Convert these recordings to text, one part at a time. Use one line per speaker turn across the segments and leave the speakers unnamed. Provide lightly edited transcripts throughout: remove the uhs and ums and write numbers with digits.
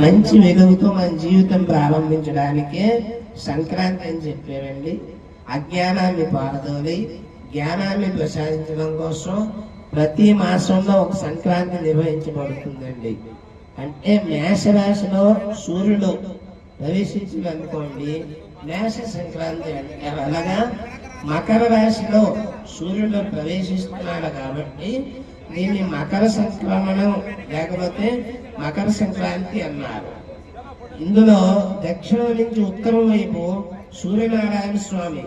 మంచి వెలుగుతో మన జీవితం ప్రారంభించడానికే సంక్రాంతి అని చెప్పారండి. అజ్ఞానాన్ని పారదోలి జ్ఞానాన్ని ప్రసాదించడం కోసం ప్రతి మాసంలో ఒక సంక్రాంతి నిర్వహించబడుతుందండి. అంటే మేషరాశిలో సూర్యుడు ప్రవేశించిందనుకోండి, మేష సంక్రాంతి అంటే అలాగా మకర రాశిలో సూర్యుడు ప్రవేశిస్తున్నాడు కాబట్టి దీన్ని మకర సంక్రమణం లేకపోతే మకర సంక్రాంతి అన్నారు. ఇందులో దక్షిణం నుంచి ఉత్తరం వైపు సూర్యనారాయణ స్వామి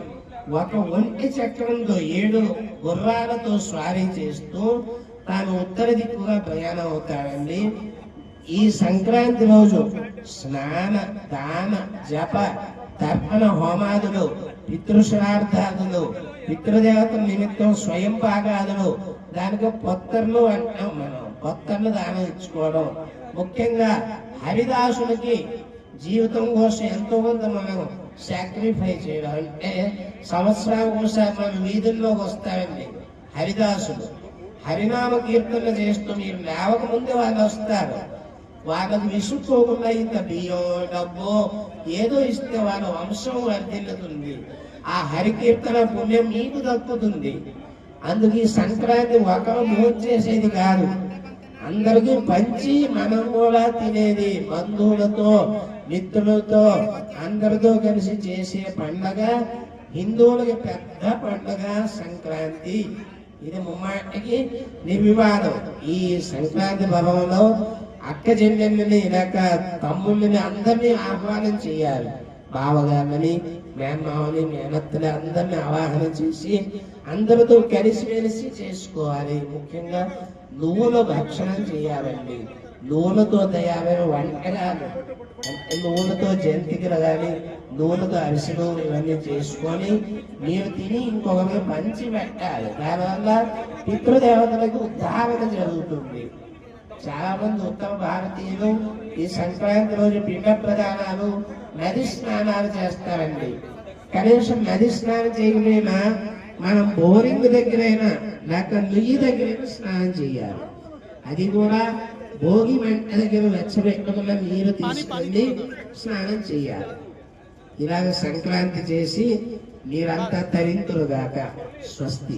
ఒక ఒంటి చక్రంతో 7 గుర్రాలతో స్వారీ చేస్తూ తాను ఉత్తర దిక్కుగా ప్రయాణం అవుతాడండి. ఈ సంక్రాంతి రోజు స్నాన దాన జప తర్పణ హోమాదులు, పితృశ్రార్థాదులు, పితృదేవతల నిమిత్తం స్వయం పాగాదులు, దానికి పొత్తర్లు అంటాం మనం. పొత్తర్లు దానం ఇచ్చుకోవడం, ముఖ్యంగా హరిదాసులకి జీవితం కోసం ఎంతో కొంత మనం సాక్రిఫై చేయడం. అంటే సంవత్సరానికి ఒకసారి మన వీధుల్లోకి వస్తారండి హరిదాసులు. హరినామ కీర్తన చేస్తూ మీరు లేవక ముందు వాళ్ళు వస్తారు. వాళ్ళకు విసుక్కోకుండా ఇంత బియ్యం డబ్బు ఏదో ఇస్తే వాళ్ళ వంశం వర్ధిల్లుతుంది. ఆ హరికీర్తన పుణ్యం మీకు దక్కుతుంది. అందుకు ఈ సంక్రాంతి ఒకరు భోంచేసేది కాదు, అందరికీ పంచి మనం కూడా తినేది. బంధువులతో మిత్రులతో అందరితో కలిసి చేసే పండగ హిందువులకి పెద్ద పండగ సంక్రాంతి. ఇది ముమ్మాటికి నిర్వివాదం. ఈ సంక్రాంతి పర్వంలో అక్క చెల్లెళ్ళని లేక తమ్ముళ్ళని అందరినీ ఆహ్వానం చేయాలి. బావగారిని, మేనమావని, మేనత్తని అందరినీ ఆవాహన చేసి అందరితో కలిసిమెలిసి చేసుకోవాలి. ముఖ్యంగా నువ్వుల భక్షణం చేయాలండి. నువ్వులతో తయారైన వంటకాలు అంటే నువ్వులతో జంతికలు కానీ నువ్వులతో అరిసెలు ఇవన్నీ చేసుకొని మీరు తిని ఇంకొకరికి పంచి పెట్టాలి. దానివల్ల పితృదేవతలకు ఉద్ధారణ జరుగుతుంది. చాలా మంది ఉత్తర భారతీయులు ఈ సంక్రాంతి రోజు పిండ ప్రదానాలు, నది స్నానాలు చేస్తారండి. కనీసం నది స్నానం చేయకపోయినా మనం బోరింగ్ దగ్గరైనా లేక నుయ్యి దగ్గరైనా స్నానం చేయాలి. అది కూడా భోగి మంట దగ్గర వెచ్చబెట్టకుండా నీరు తీసుకెళ్ళి స్నానం చేయాలి. ఇలాగ సంక్రాంతి చేసి మీరంతా తరింతురుగాక. స్వస్తి.